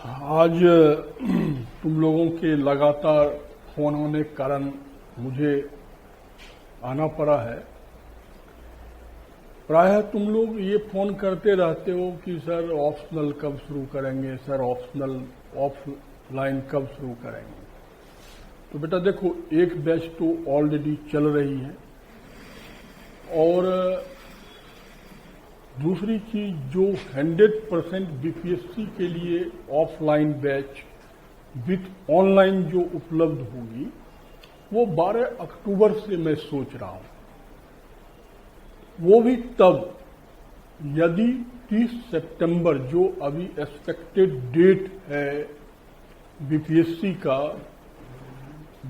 आज तुम लोगों के लगातार फोन होने के कारण मुझे आना पड़ा है। प्रायः तुम लोग ये फोन करते रहते हो कि सर ऑप्शनल कब शुरू करेंगे, सर ऑप्शनल ऑफलाइन कब शुरू करेंगे। तो बेटा देखो, एक बैच तो ऑलरेडी चल रही है और दूसरी चीज जो 100% बीपीएससी के लिए ऑफलाइन बैच विथ ऑनलाइन जो उपलब्ध होगी वो 12 अक्टूबर से मैं सोच रहा हूं। वो भी तब यदि 30 सितंबर जो अभी एक्सपेक्टेड डेट है बीपीएससी का,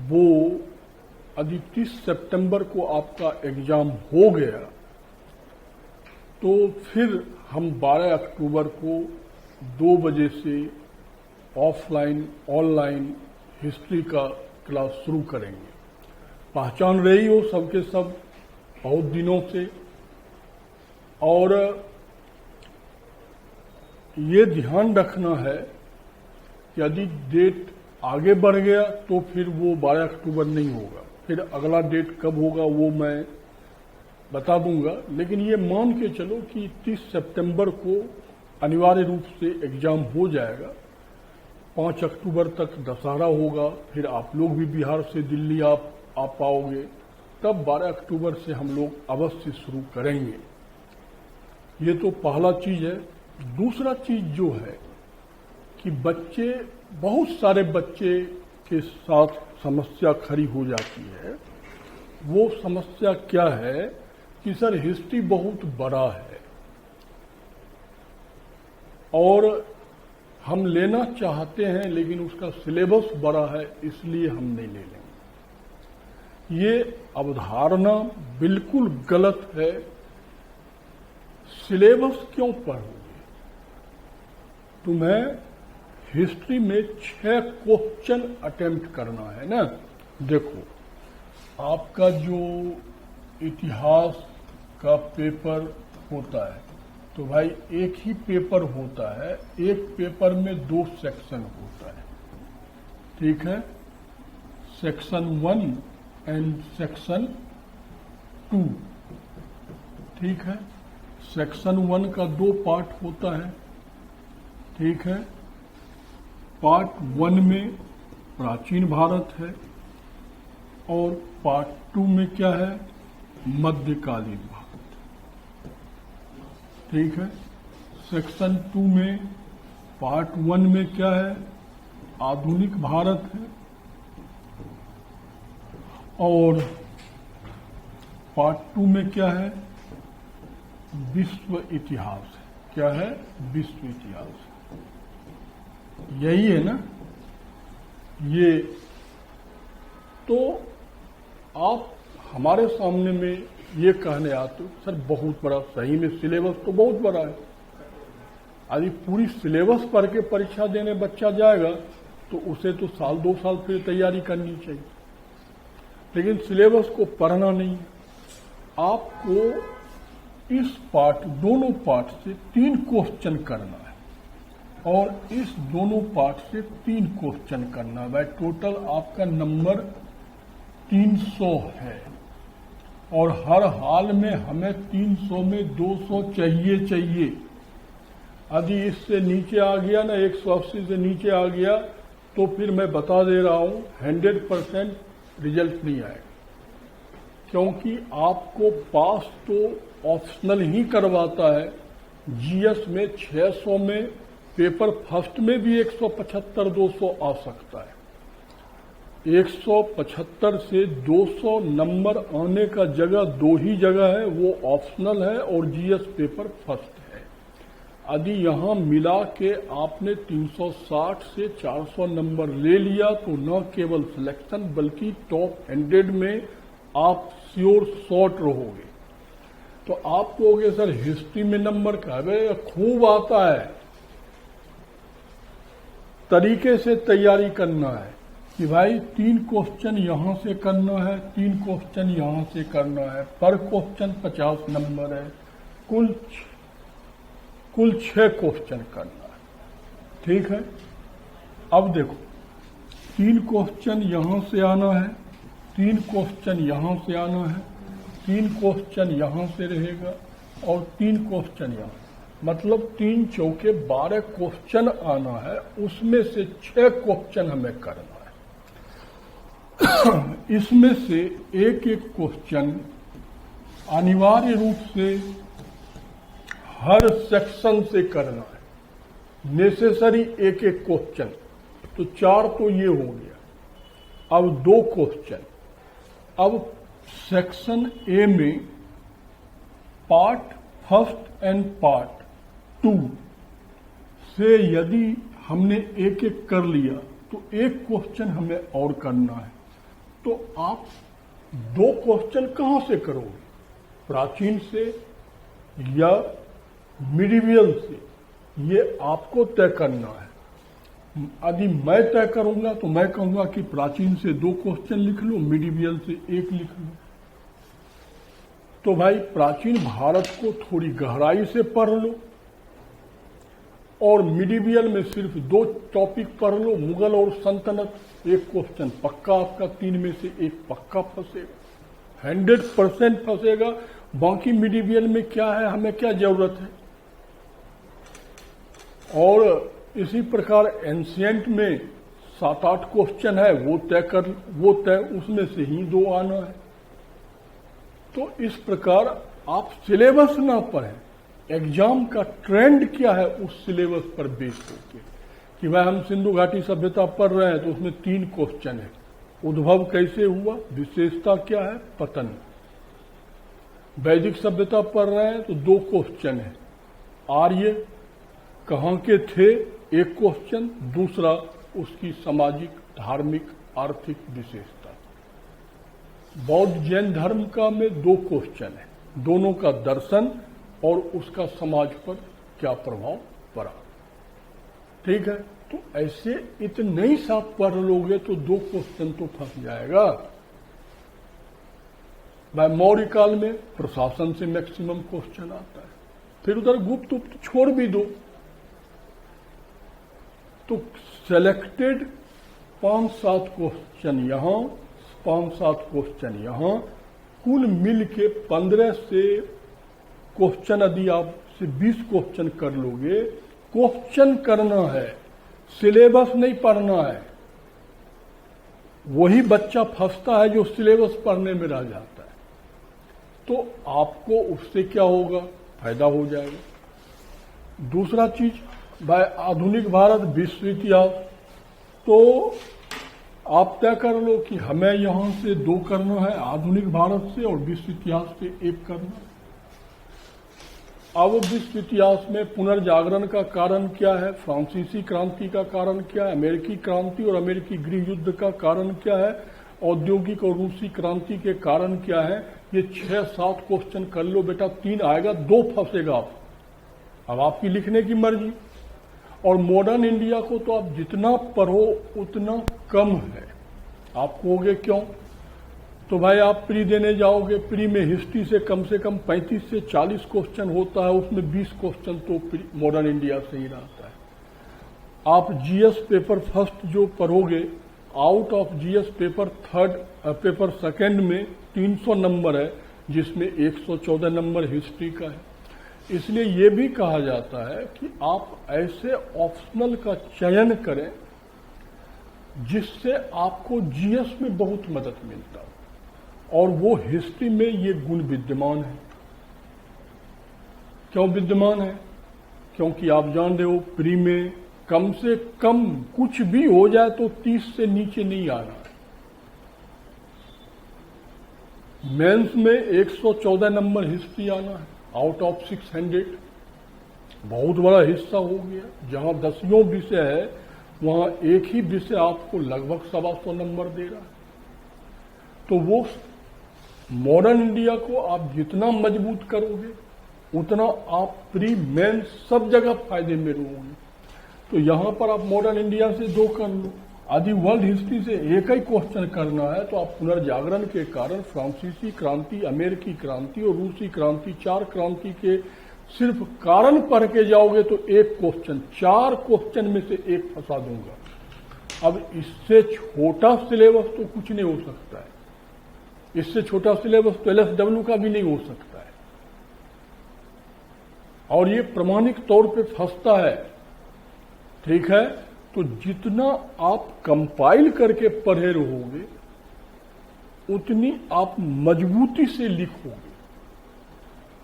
वो यदि 30 सितंबर को आपका एग्जाम हो गया तो फिर हम 12 अक्टूबर को 2 बजे से ऑफलाइन ऑनलाइन हिस्ट्री का क्लास शुरू करेंगे। पहचान रही हो सबके सब बहुत दिनों से, और ये ध्यान रखना है कि यदि डेट आगे बढ़ गया तो फिर वो 12 अक्टूबर नहीं होगा, फिर अगला डेट कब होगा वो मैं बता दूंगा। लेकिन ये मान के चलो कि 30 सितंबर को अनिवार्य रूप से एग्जाम हो जाएगा। 5 अक्टूबर तक दशहरा होगा, फिर आप लोग भी बिहार से दिल्ली आ पाओगे, तब 12 अक्टूबर से हम लोग अवश्य शुरू करेंगे। ये तो पहला चीज है। दूसरा चीज जो है कि बच्चे, बहुत सारे बच्चे के साथ समस्या खड़ी हो जाती है। वो समस्या क्या है कि सर हिस्ट्री बहुत बड़ा है और हम लेना चाहते हैं लेकिन उसका सिलेबस बड़ा है, इसलिए हम नहीं ले लेंगे। ये अवधारणा बिल्कुल गलत है। सिलेबस क्यों पढ़ोगे? तुम्हें हिस्ट्री में 6 क्वेश्चन अटेम्प्ट करना है ना। देखो, आपका जो इतिहास का पेपर होता है तो भाई एक ही पेपर होता है, एक पेपर में 2 सेक्शन होता है, ठीक है, सेक्शन 1 एंड सेक्शन 2, ठीक है। सेक्शन 1 का 2 पार्ट होता है, ठीक है। पार्ट 1 में प्राचीन भारत है और पार्ट 2 में क्या है, मध्यकालीन भारत, ठीक है। सेक्शन 2 में पार्ट 1 में क्या है, आधुनिक भारत है, और पार्ट 2 में क्या है, विश्व इतिहास है। क्या है, विश्व इतिहास। यही है ना ये। तो आप हमारे सामने में ये कहने आते हो सर बहुत बड़ा, सही में सिलेबस तो बहुत बड़ा है। यदि पूरी सिलेबस पढ़ के परीक्षा देने बच्चा जाएगा तो उसे तो साल 2 साल फिर तैयारी करनी चाहिए, लेकिन सिलेबस को पढ़ना नहीं है। आपको इस पार्ट, दोनों पार्ट से 3 क्वेश्चन करना है और इस दोनों पार्ट से 3 क्वेश्चन करना है। भाई टोटल आपका नंबर 300 है और हर हाल में हमें 300 में 200 चाहिए। यदि इससे नीचे आ गया ना, 180 से नीचे आ गया तो फिर मैं बता दे रहा हूं 100% रिजल्ट नहीं आएगा, क्योंकि आपको पास तो ऑप्शनल ही करवाता है। जीएस में 600 में पेपर फर्स्ट में भी 175-200 आ सकता है। 175 से 200 नंबर आने का जगह 2 ही जगह है, वो ऑप्शनल है और जीएस पेपर फर्स्ट है। यदि यहां मिला के आपने 360 से 400 नंबर ले लिया तो न केवल सिलेक्शन बल्कि टॉप 100 में आप श्योर शॉर्ट रहोगे। तो आप कहोगे सर हिस्ट्री में नंबर का है, खूब आता है, तरीके से तैयारी करना है कि भाई 3 क्वेश्चन यहां से करना है, 3 क्वेश्चन यहां से करना है, पर क्वेश्चन 50 नंबर है, कुल 6 क्वेश्चन करना है, ठीक है। अब देखो 3 क्वेश्चन यहां से आना है, 3 क्वेश्चन यहां से आना है, 3 क्वेश्चन यहां से रहेगा और 3 क्वेश्चन यहां, मतलब 3 चौके 12 क्वेश्चन आना है। उसमें से 6 क्वेश्चन हमें करना है। इसमें से एक एक क्वेश्चन अनिवार्य रूप से हर सेक्शन से करना है, नेसेसरी एक एक क्वेश्चन। तो 4 तो ये हो गया। अब 2 क्वेश्चन। अब सेक्शन ए में पार्ट फर्स्ट एंड पार्ट 2 से यदि हमने एक एक कर लिया तो एक क्वेश्चन हमें और करना है। तो आप 2 क्वेश्चन कहां से करोगे, प्राचीन से या मिडिवियल से, ये आपको तय करना है। यदि मैं तय करूंगा तो मैं कहूंगा कि प्राचीन से 2 क्वेश्चन लिख लो, मिडिवियल से 1 लिख लो। तो भाई प्राचीन भारत को थोड़ी गहराई से पढ़ लो और मिडिवियल में सिर्फ 2 टॉपिक पढ़ लो, मुगल और सल्तनत। 1 क्वेश्चन पक्का आपका, 3 में से 1 पक्का फंसेगा, 100% फंसेगा। बाकी मिडिवियल में क्या है, हमें क्या जरूरत है। और इसी प्रकार एंशिएंट में 7-8 क्वेश्चन है, वो तय उसमें से ही 2 आना है। तो इस प्रकार आप सिलेबस ना पढ़ें, एग्जाम का ट्रेंड क्या है उस सिलेबस पर बेस होकर कि भाई हम सिंधु घाटी सभ्यता पढ़ रहे हैं तो उसमें 3 क्वेश्चन है। उद्भव कैसे हुआ, विशेषता क्या है, पतन। वैदिक सभ्यता पढ़ रहे हैं तो 2 क्वेश्चन है, आर्य कहां के थे 1 क्वेश्चन, दूसरा उसकी सामाजिक, धार्मिक, आर्थिक विशेषता। बौद्ध जैन धर्म का में 2 क्वेश्चन है, दोनों का दर्शन और उसका समाज पर क्या प्रभाव पड़ा। ठीक है, तो ऐसे इतने ही साथ पढ़ लोगे तो 2 क्वेश्चन तो फंस जाएगा। भाई मौर्य काल में प्रशासन से मैक्सिमम क्वेश्चन आता है, फिर उधर गुप्त छोड़ भी दो तो सेलेक्टेड 5-7 क्वेश्चन यहां, 5-7 क्वेश्चन यहां, कुल मिल के 15 से क्वेश्चन। यदि आप से 20 क्वेश्चन कर लोगे, क्वेश्चन करना है, सिलेबस नहीं पढ़ना है। वही बच्चा फंसता है जो सिलेबस पढ़ने में रह जाता है। तो आपको उससे क्या होगा, फायदा हो जाएगा। दूसरा चीज, भाई आधुनिक भारत विश्व इतिहास, तो आप तय कर लो कि हमें यहां से 2 करना है, आधुनिक भारत से, और विश्व इतिहास से 1 करना है। अब विश्व इतिहास में पुनर्जागरण का कारण क्या है, फ्रांसीसी क्रांति का कारण क्या है, अमेरिकी क्रांति और अमेरिकी गृह युद्ध का कारण क्या है, औद्योगिक और रूसी क्रांति के कारण क्या है। ये 6-7 क्वेश्चन कर लो बेटा, 3 आएगा, 2 फंसेगा आप। अब आपकी लिखने की मर्जी। और मॉडर्न इंडिया को तो आप जितना पढ़ो उतना कम है। आप कहोगे क्यों, तो भाई आप प्री देने जाओगे, प्री में हिस्ट्री से कम 35 से 40 क्वेश्चन होता है, उसमें 20 क्वेश्चन तो मॉडर्न इंडिया से ही रहता है। आप जीएस पेपर फर्स्ट जो पढ़ोगे, out of GS paper second में 300 नंबर है, जिसमें 114 नंबर हिस्ट्री का है। इसलिए ये भी कहा जाता है कि आप ऐसे ऑप्शनल का चयन करें जिससे आपको जीएस में बहुत मदद मिलता हो, और वो हिस्ट्री में ये गुण विद्यमान है। क्यों विद्यमान है, क्योंकि आप जान रहे हो प्री में कम से कम कुछ भी हो जाए तो 30 से नीचे नहीं आना है। मेंस में 114 नंबर हिस्ट्री आना है आउट ऑफ 600, बहुत बड़ा हिस्सा हो गया। जहां 10 विषय है वहां एक ही विषय आपको लगभग 125 नंबर दे रहा है। तो वो मॉडर्न इंडिया को आप जितना मजबूत करोगे उतना आप प्री मेन सब जगह फायदे में रहोगे। तो यहां पर आप मॉडर्न इंडिया से 2 कर लो। यदि वर्ल्ड हिस्ट्री से एक ही क्वेश्चन करना है तो आप पुनर्जागरण के कारण फ्रांसीसी क्रांति, अमेरिकी क्रांति और रूसी क्रांति, 4 क्रांति के सिर्फ कारण पढ़ के जाओगे तो 1 क्वेश्चन, 4 क्वेश्चन में से 1 फंसा दूंगा। अब इससे छोटा सिलेबस तो कुछ नहीं हो सकता है, इससे छोटा सिलेबस तो LSW का भी नहीं हो सकता है, और ये प्रमाणिक तौर पे फंसता है। ठीक है, तो जितना आप कंपाइल करके पढ़े रहोगे उतनी आप मजबूती से लिखोगे,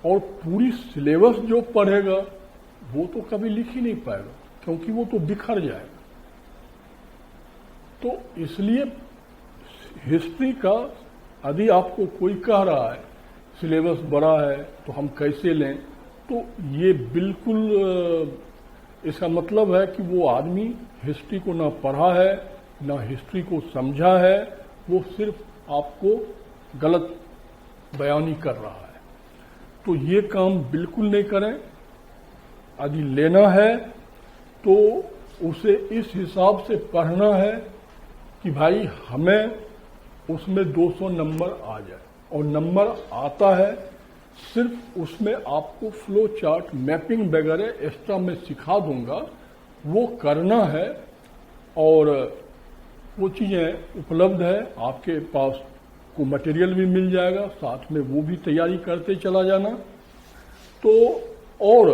और पूरी सिलेबस जो पढ़ेगा वो तो कभी लिख ही नहीं पाएगा, क्योंकि वो तो बिखर जाएगा। तो इसलिए हिस्ट्री का यदि आपको कोई कह रहा है सिलेबस बड़ा है तो हम कैसे लें, तो ये बिल्कुल इसका मतलब है कि वो आदमी हिस्ट्री को ना पढ़ा है ना हिस्ट्री को समझा है, वो सिर्फ आपको गलत बयानी कर रहा है। तो ये काम बिल्कुल नहीं करें। यदि लेना है तो उसे इस हिसाब से पढ़ना है कि भाई हमें उसमें 200 नंबर आ जाए, और नंबर आता है सिर्फ उसमें आपको फ्लो चार्ट मैपिंग वगैरह एक्स्ट्रा मैं सिखा दूंगा, वो करना है, और वो चीज़ें उपलब्ध है आपके पास, को मटेरियल भी मिल जाएगा, साथ में वो भी तैयारी करते चला जाना। तो और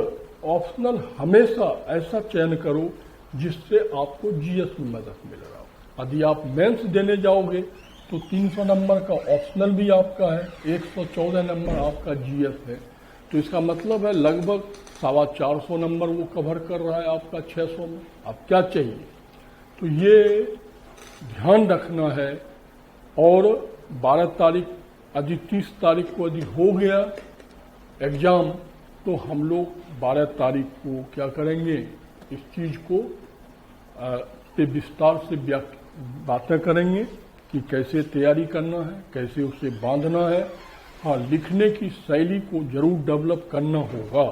ऑप्शनल हमेशा ऐसा चयन करो जिससे आपको जीएस में मदद मिल रहा हो। यदि आप मेंस देने जाओगे तो 300 नंबर का ऑप्शनल भी आपका है, 114 नंबर आपका जीएस है, तो इसका मतलब है लगभग 450 नंबर वो कवर कर रहा है आपका 600 में। अब क्या चाहिए, तो ये ध्यान रखना है। और 12 तारीख यदि 30 तारीख को यदि हो गया एग्जाम, तो हम लोग 12 तारीख को क्या करेंगे, इस चीज को पे विस्तार से बातें करेंगे कि कैसे तैयारी करना है, कैसे उसे बांधना है। हाँ, लिखने की शैली को जरूर डेवलप करना होगा।